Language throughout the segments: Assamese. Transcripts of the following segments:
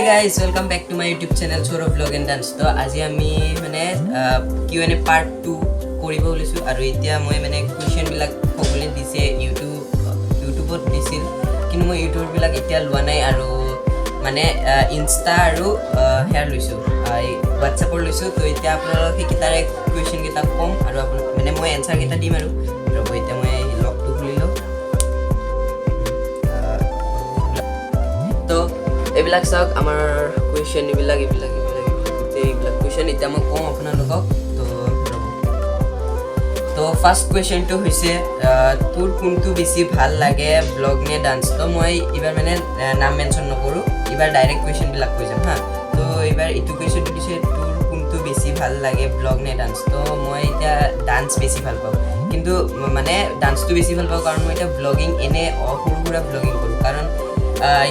guys, welcome back to my YouTube channel Soro Vlog and Dance. So আজি আমি মানে Q&A part 2 কৰিব লৈছো আৰু এতিয়া মই মানে কোৱেশ্চন বিলাক সকলে দিছে ইউটিউবত দিছিল কিন্তু মই ইউটিউব বিলাক এতিয়া লোৱা নাই আৰু মানে ইনষ্টা আৰু হেয়াৰ লৈছো WhatsApp লৈছো তো এতিয়া আপোনালোকে কিতাৰে কোৱেশ্চন কিটা কম আৰু আপোন মানে মই এনসাৰ কিটা দিম আৰু ৰব এতিয়া মই লগটো খুলিলো তো এইবিলাক চাওক আমাৰ কোৱেশ্চন এইবিলাক কোৱেশ্চন এতিয়া মই কম আপোনালোকক তো ফাৰ্স্ট কোৱেশ্চনটো হৈছে তোৰ কোনটো বেছি ভাল লাগে ব্লগ নে ডান্স তো মই এবাৰ মানে নাম মেনশন নকৰো এবাৰ ডাইৰেক্ট কোৱেশ্চন বিলাক কৈ যাম হা তো এবাৰ ইটো কোৱেশ্চনটো দিছে তোৰ কোনটো বেছি ভাল লাগে ব্লগ নে ডান্স তো মই এটা ডান্স বেছি ভাল পাওঁ কিন্তু মানে ডান্সটো বেছি ভাল পাওঁ কাৰণ মই এটা ব্লগিং এনে অসুৰগুৰা ব্লগিং কৰো কাৰণ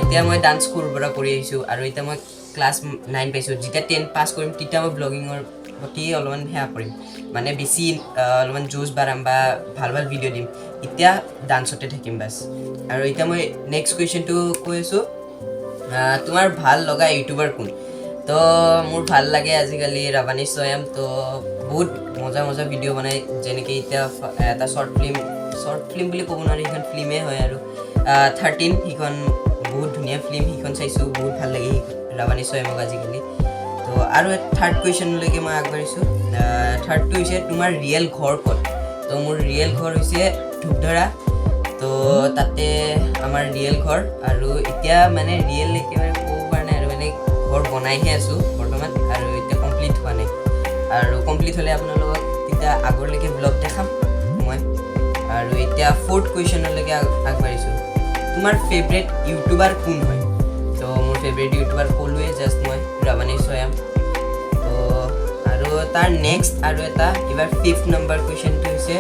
এতিয়া মই ডান্স কোৰবৰা কৰি আহিছো আৰু এতিয়া মই ক্লাস 9 পাইছো যেতিয়া 10 পাস কৰিম তেতিয়া মই ব্লগিংৰ প্ৰতি অলপমান হেয়া কৰিম মানে বেছি অলপমান জোজ বাৰাম বা ভাল ভাল ভিডিও দিম এতিয়া ডান্সতে থাকিম বাস আৰু এতিয়া মই নেক্সট কোৱেশ্চনটো কৈ আছো তোমাৰ ভাল লগা ইউটিউবাৰ কোন তো মোৰ ভাল লাগে আজিকালি ৰাৱানী সয়াম তো বহুত মজা ভিডিও বনাই যেনেকৈ এতিয়া এটা শৰ্ট ফিল্ম বুলি ক'ব নোৱাৰি এখন ফিল্মে হয় আৰু 13 হিখন বহুত ধুনীয়া ফিল্ম হিখন চাইছো বহুত ভাল লাগে ৰাৱানী সয়ামক আজিকালি তো আৰু থাৰ্ড কোৱেশ্চনলৈকে মই আগবাঢ়িছো থাৰ্ডটো হৈছে তোমাৰ ৰিয়েল ঘৰ ক'ত তো মোৰ ৰিয়েল ঘৰ হৈছে ধূপধৰা তো তাতে আমাৰ ৰিয়েল ঘৰ আৰু এতিয়া মানে ৰিয়েল একেবাৰে ক'ব পৰা নাই আৰু মানে ঘৰ বনাইহে আছো বৰ্তমান আৰু এতিয়া কমপ্লিট হোৱা নাই আৰু কমপ্লিট হ'লে আপোনালোকক তেতিয়া আগৰলৈকে ব্লগ দেখাম মই আৰু এতিয়া ফৰ্থ কোৱেশ্চনলৈকে আগবাঢ়িছো তোমাৰ ফেভাৰিট ইউটিউবাৰ কোন হয় তো মোৰ ফেভাৰিট ইউটিউবাৰ কলোৱে জাষ্ট মই ৰাৱানী সয়াম তো আৰু তাৰ নেক্সট আৰু এটা এবাৰ 5th নম্বৰ কোৱেশ্চনটো হৈছে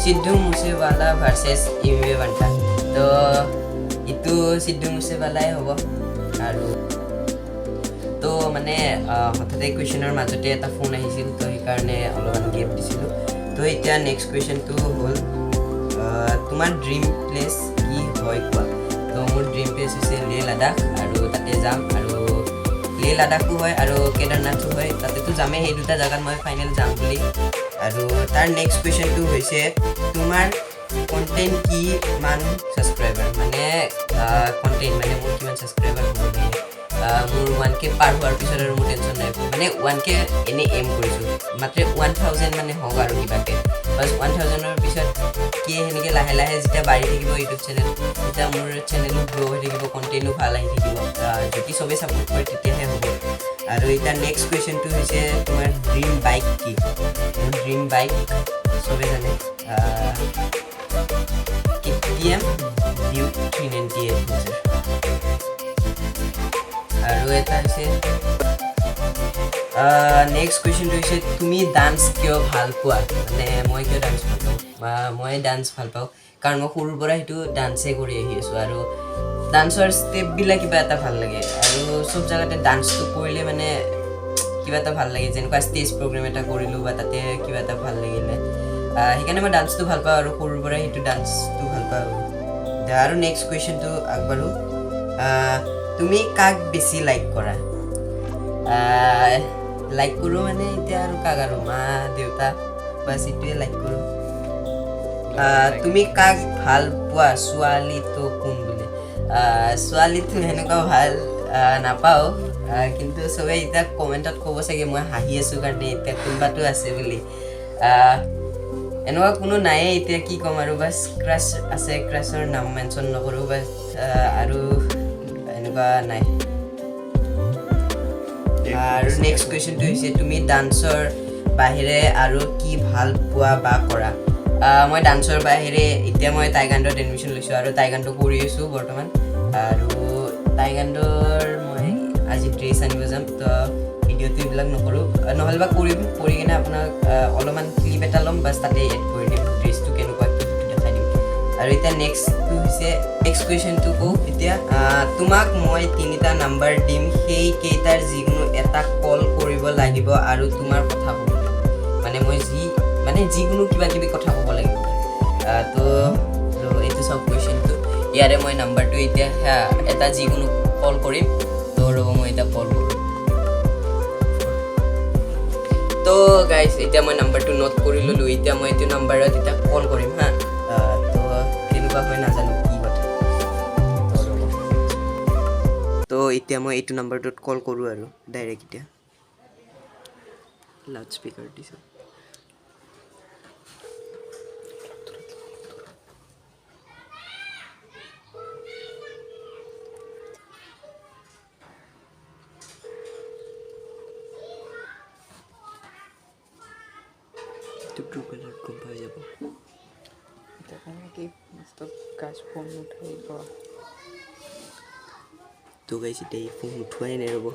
সিদ্ধু মুছেৱালা ভাৰ্চেছ ইমৱে বান্টা তো ইটো সিদ্ধু মুছেৱালাই হ'ব আৰু তো মানে হঠাতে কোৱেশ্চনৰ মাজতে এটা ফোন আহিছিল তো সেইকাৰণে অলপমান গেপ দিছিলোঁ তো এতিয়া নেক্সট কোৱেশ্চনটো হ'ল তোমাৰ ড্ৰিম প্লেচ কি হয় কোৱা তো মোৰ ড্ৰিম প্লেচ হৈছে লে লাডাখ আৰু তাতে যাম আৰু লে লাডাখো হয় আৰু কেদাৰনাথো হয় তাতেতো যামেই সেই দুটা জেগাত মই ফাইনেল যাম বুলি আৰু তাৰ নেক্সট কুৱেশ্যনটো হৈছে তোমাৰ কণ্টেণ্ট কিমান ছাবস্ক্ৰাইবাৰ মানে কণ্টেণ্ট মানে মোৰ কিমান ছাবস্ক্ৰাইবাৰ হ'ব লাগে মোৰ 1K পাৰ হোৱাৰ পিছত আৰু মোৰ টেনশ্যন নাই মানে 1K এনেই এম কৰিছোঁ মাত্ৰ 1000 মানে হওক আৰু কিবাকৈ বাছ 1000ৰ পিছত কি সেনেকৈ লাহে লাহে যেতিয়া বাঢ়ি থাকিব ইউটিউব চেনেল তেতিয়া মোৰ চেনেলো গ্ৰ' হৈ থাকিব কণ্টেণ্টো ভাল আহি থাকিব যদি চবেই ছাপোৰ্ট কৰে তেতিয়াহে হ'ব আৰু এতিয়া নেক্সট কুৱেশ্যনটো হৈছে তোমাৰ ড্ৰিম বাইক কি মোৰ ড্ৰিম বাইক চবেই জানে KTM Duke 398 আৰু এটা হৈছে নেক্সট কুৱেশ্যনটো হৈছে তুমি ডান্স কিয় ভাল পোৱা মানে মই কিয় ডান্স ভাল পাওঁ বা মই ডান্স ভাল পাওঁ কাৰণ মই সৰুৰ পৰা সেইটো ডান্সেই কৰি আহি আছোঁ আৰু ডান্সৰ ষ্টেপবিলাক কিবা এটা ভাল লাগে আৰু চব জেগাতে ডান্সটো কৰিলে মানে কিবা এটা ভাল লাগে যেনেকুৱা ষ্টেজ প্ৰগ্ৰেম এটা কৰিলোঁ বা তাতে কিবা এটা ভাল লাগিলে সেইকাৰণে মই ডান্সটো ভাল পাওঁ আৰু সৰুৰ পৰা সেইটো ডান্সটো ভাল পাওঁ আৰু নেক্সট কুৱেশ্যনটো আগবাঢ়ো তুমি কাক বেছি লাইক কৰা লাইক কৰোঁ মানে এতিয়া আৰু কাক আৰু মা দেউতা বাছ এইটোৱে লাইক কৰোঁ তুমি কাক ভাল পোৱা ছোৱালীটো কোন বোলে ছোৱালীটো সেনেকুৱা ভাল নাপাওঁ কিন্তু চবেই এতিয়া কমেণ্টত ক'ব চাগে মই হাঁহি আছোঁ কাৰণে এতিয়া কোনোবাটো আছে বুলি এনেকুৱা কোনো নায়ে এতিয়া কি ক'ম আৰু বাছ ক্ৰাছ আছে ক্ৰাছৰ নাম মেনশ্যন নকৰোঁ বাছ আৰু এনেকুৱা নাই আৰু নেক্সট কুৱেশ্যনটো হৈছে তুমি ডান্সৰ বাহিৰে আৰু কি ভাল পোৱা বা কৰা মই ডান্সৰ বাহিৰে এতিয়া মই টাইকাণ্ডোত এডমিশ্যন লৈছোঁ আৰু টাইকাণ্ডো কৰি আছোঁ বৰ্তমান আৰু টাইকাণ্ডোৰ মই আজি ড্ৰেছ আনিব যাম তো ভিডিঅ'টো এইবিলাক নকৰোঁ নহ'লে বা কৰিম কৰি কিনে আপোনাক অলপমান ক্লিপ এটা ল'ম বাছ তাতে এড কৰি দিম ড্ৰেছটো কেনেকুৱা কি দেখাই দিম আৰু এতিয়া নেক্সটটো হৈছে নেক্সট কুৱেশ্যনটো কওঁ এতিয়া তোমাক মই 3টা নাম্বাৰ দিম সেইকেইটাৰ যিকোনো এটা কল কৰিব লাগিব আৰু তোমাৰ কথা ক'ব মানে মই যিকোনো কিবা কিবি কথা ক'ব লাগিব তো এইটো চব কুৱেশ্যনটো ইয়াৰে মই নাম্বাৰটো এতিয়া এটা যিকোনো কল কৰিম তো ৰ'ব মই এতিয়া কল কৰোঁ তো গাইজ এতিয়া মই নাম্বাৰটো নোট কৰি ল'লোঁ এতিয়া মই এইটো নাম্বাৰত এতিয়া কল কৰিম হা তো কেনেকুৱা হয় নাজানো কি কথা তো এতিয়া মই এইটো নাম্বাৰটোত কল কৰোঁ আৰু ডাইৰেক্ট এতিয়া লাউড স্পীকাৰ দিছোঁ টু কালাৰ গম পাই যাব ফোন উঠাইব তো গাইছ এতিয়া ফোন উঠোৱাই নাই ৰ'ব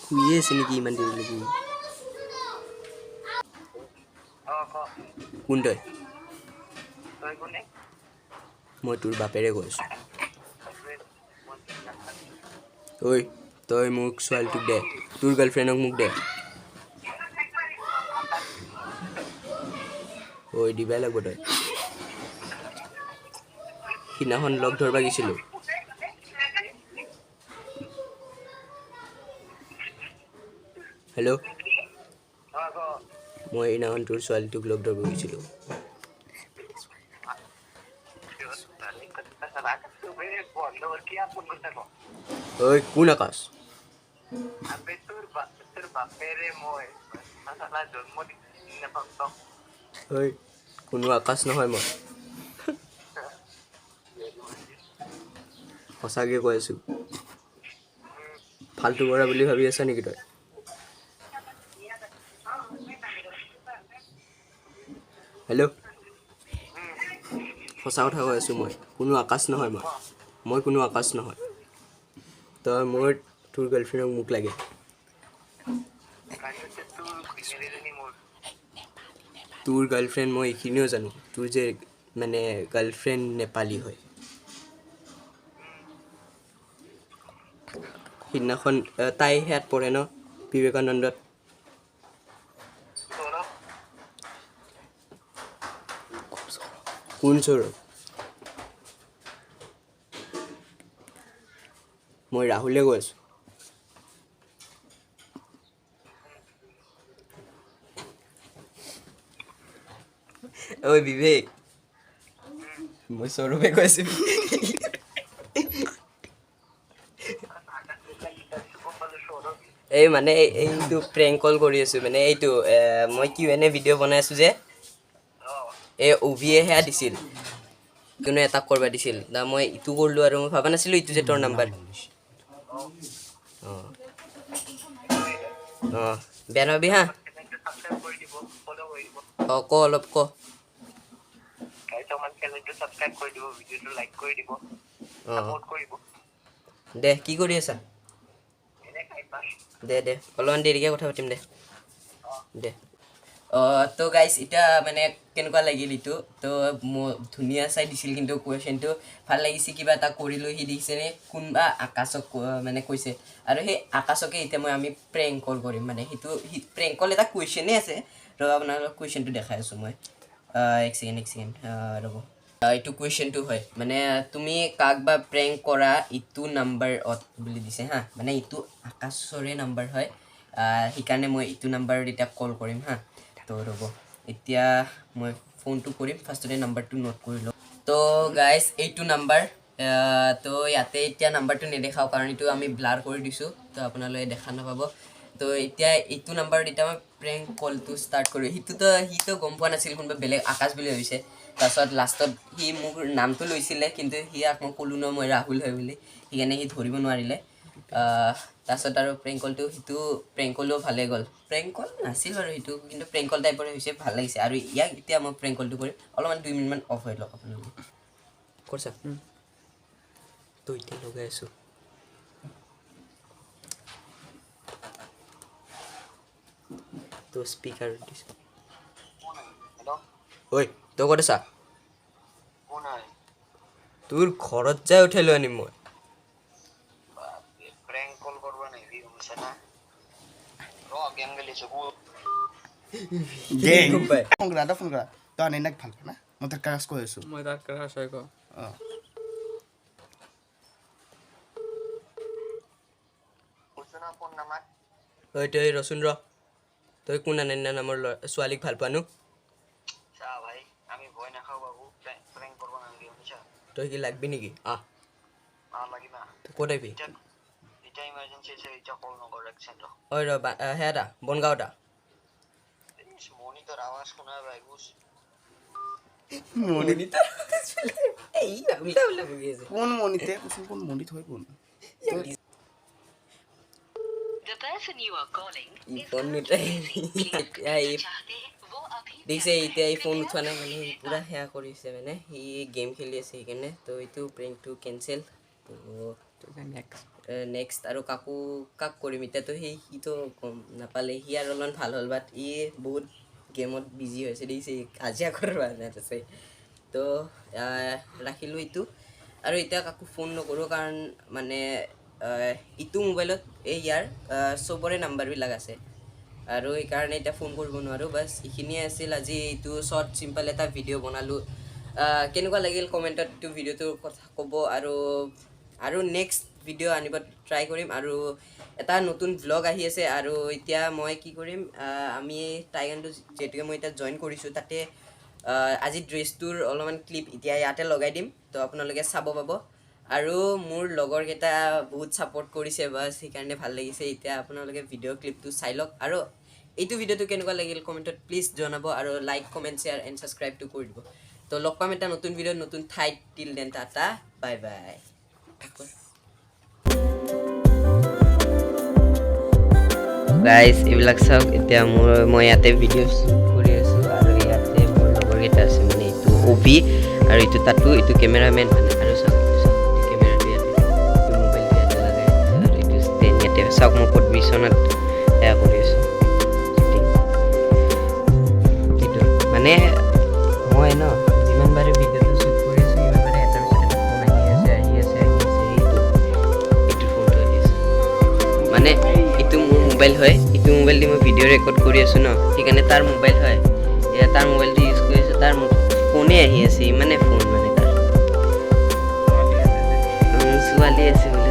শুইয়ে আছে নেকি ইমান দেৰিলৈকে কোন তই মই তোৰ বাপেৰে কৈছোঁ ঐ তই মোক ছোৱালীটোক দে তোৰ গাৰ্লফ্ৰেণ্ডক মোক দে ঐ দিবাই লাগিব তই সিদিনাখন লগ ধৰিব গৈছিলোঁ হেল্ল' মই সেইদিনাখন তোৰ ছোৱালীটোক লগ ধৰিব গৈছিলোঁ ঐ কোন আকাশ ঐ কোনো আকাশ নহয় মই সঁচাকৈ কৈ আছোঁ ফাল্টু কৰা বুলি ভাবি আছা নেকি তই হেল্ল' সঁচা কথা কৈ আছোঁ মই কোনো আকাশ নহয় মই কোনো আকাশ নহয় তই মোৰ তোৰ গাৰ্লফ্ৰেণ্ডক মোক লাগে তোৰ গাৰ্লফ্ৰেণ্ড মই এইখিনিও জানো তোৰ যে মানে গাৰ্লফ্ৰেণ্ড নেপালী হয় সিদিনাখন তাই সেয়াত পঢ়ে ন বিবেকানন্দত কোন চৌৰভ মই ৰাহুলে কৈ আছোঁ ঐ বিবেক মই সৌৰভে কৈ আছোঁ এই মানে এইটো প্ৰেংক কল কৰি আছোঁ মানে এইটো মই Q&A ভিডিঅ' বনাই আছোঁ যে এই অভিয়ে সেয়া দিছিল কোনো এটা কৰিব দিছিল দা মই ইটো কৰিলোঁ আৰু মই ভাবা নাছিলোঁ ইটো যে তোৰ নাম্বাৰ অঁ অঁ বেয়া নাপাবি হা অঁ ক অলপ ক দে কি কৰি আছা দে অলপমান দেৰিকৈ কথা পাতিম দে তো গাইজ এতিয়া মানে কেনেকুৱা লাগিল এইটো তো ধুনীয়া চাই দিছিল কিন্তু কুৱেশ্যনটো ভাল লাগিছে কিবা এটা কৰিলোঁ সি দেখিছেনে কোনোবা আকাশক মানে কৈছে আৰু সেই আকাশকে এতিয়া আমি প্ৰেংক কল কৰিম মানে সেইটো প্ৰেংক কল এটা কুৱেশ্যনেই আছে ৰ'ব আপোনালোকক কুৱেশ্যনটো দেখাই আছোঁ মই এক ছেকেণ্ড ৰ'ব এইটো কুৱেশ্যনটো হয় মানে তুমি কাক বা প্ৰেংক কৰা ইটো নাম্বাৰত বুলি দিছে হা মানে ইটো আকাশৰে নাম্বাৰ হয় সেইকাৰণে মই ইটো নাম্বাৰত এতিয়া কল কৰিম হা তো ৰ'ব এতিয়া মই ফোনটো কৰিম ফাৰ্ষ্টতে নাম্বাৰটো নোট কৰি লওঁ তো গাইজ এইটো নাম্বাৰ তো ইয়াতে এতিয়া নাম্বাৰটো নেদেখাওঁ কাৰণ এইটো আমি ব্লাৰ কৰি দিছোঁ তো আপোনালোকে দেখা নাপাব তো এতিয়া এইটো নাম্বাৰত এতিয়া মই প্ৰেংক কলটো ষ্টাৰ্ট কৰোঁ সিটো গম পোৱা নাছিল কোনোবা বেলেগ আকাশ বুলি ভাবিছে তাৰপিছত লাষ্টত সি মোৰ নামটো লৈছিলে কিন্তু সিয়াক মই ক'লোঁ ন মই ৰাহুল হয় বুলি সেইকাৰণে সি ধৰিব নোৱাৰিলে তাৰপিছত আৰু প্ৰেংক কলটো সিটো প্ৰেংক কলো ভালে গ'ল প্ৰেংক কল নাছিল বাৰু সেইটো কিন্তু প্ৰেংক কল টাইপৰে হৈছে ভাল লাগিছে আৰু ইয়াক এতিয়া মই প্ৰেংক কলটো কৰিম অলপমান 2 মিনিটমান অফ হৈ লওক আপোনালোকে কৰিছা তো এতিয়া লগাই আছোঁ তো স্পীকাৰ দিছোঁ ঐ তই ক'ত আছা তোৰ ঘৰত যাই উঠাই লৈ আনিম মই ফোন কৰা তই আনি ভাল না মই তাক ক্ৰাছ কৈ আছোঁ মই তাক ক্ৰাছ হয় ক অঁ ঐ তই ৰচোন ৰ তই কোন আনন্যা নামৰ ছোৱালীক ভাল পোৱানো তই কি লাগবি নেকি ক'ত আহিবি ঐ ৰ সেয়া এটা বনগাঁও এটা কোন মনিতে কোন মনিত হয় কোন দেখিছে এতিয়া এই ফোন উঠোৱা নাই মানে সি পুৰা সেয়া কৰিছে মানে সি গেম খেলি আছে সেইকাৰণে তো এইটো প্ৰেংকটো কেনচেল তো নেক্সট আৰু কাক কৰিম এতিয়াতো সিটো গম নাপালে সি আৰু অলপমান ভাল হ'ল বাট ই বহুত গেমত বিজি হৈছে দেখিছে কাজিয়া কৰোৱা আছে তো ৰাখিলোঁ এইটো আৰু এতিয়া কাকো ফোন নকৰোঁ কাৰণ মানে ইটো মোবাইলত ইয়াৰ চবৰে নাম্বাৰবিলাক আছে আৰু সেইকাৰণে এতিয়া ফোন কৰিব নোৱাৰোঁ বাছ এইখিনিয়ে আছিল আজি এইটো শ্বৰ্ট চিম্পল এটা ভিডিঅ' বনালোঁ কেনেকুৱা লাগিল কমেণ্টত এইটো ভিডিঅ'টোৰ কথা ক'ব আৰু নেক্সট ভিডিঅ' আনিব ট্ৰাই কৰিম আৰু এটা নতুন ভ্লগ আহি আছে আৰু এতিয়া মই কি কৰিম আমি টাইগানটো যিহেতুকে মই এতিয়া জইন কৰিছোঁ তাতে আজি ড্ৰেছটোৰ অলপমান ক্লিপ এতিয়া ইয়াতে লগাই দিম তো আপোনালোকে চাব পাব আৰু মোৰ লগৰকেইটা বহুত ছাপোৰ্ট কৰিছে বাছ সেইকাৰণে ভাল লাগিছে এতিয়া আপোনালোকে ভিডিঅ' ক্লিপটো চাই লওক আৰু এইটো ভিডিঅ'টো কেনেকুৱা লাগিল কমেণ্টত প্লিজ জনাব আৰু লাইক কমেণ্ট শ্বেয়াৰ এণ্ড ছাবস্ক্ৰাইবটো কৰি দিব তো লগ পাম এটা নতুন ভিডিঅ'ত নতুন ঠাইত till then tata bye bye guys এইবিলাক চাওক এতিয়া মই ইয়াতে ভিডিঅ' শ্বুট কৰি আছোঁ আৰু ইয়াতে মোৰ লগৰকেইটা আছে মানে এইটো অভি আৰু এইটো তাতো এইটো কেমেৰামেন মানে আৰু চাওক কেমেৰাটো ইয়াতে এইটো মোবাইলটো ইয়াতে লাগে আৰু এইটো ষ্টেণ্ড ইয়াতে চাওক মই ক'ত বিচনাত এয়া কৰি আছোঁ শ্বুটিং মানে মই ন যিমান বাৰে ভিডিঅ'টো শ্বুট কৰি আছোঁ সিমান বাৰে এটাৰ পিছত এটা ফোন আহি আছে এইটো ফোনটো আহি আছে মানে এইটো মোৰ মোবাইল হয় এইটো মোবাইল দি মই ভিডিঅ' ৰেকৰ্ড কৰি আছোঁ ন সেইকাৰণে তাৰ মোবাইল হয় এয়া তাৰ মোবাইলটো ইউজ কৰি আছোঁ তাৰ ফোনে আহি আছে ইমানে ফোন মানে তাৰ ছোৱালী আছে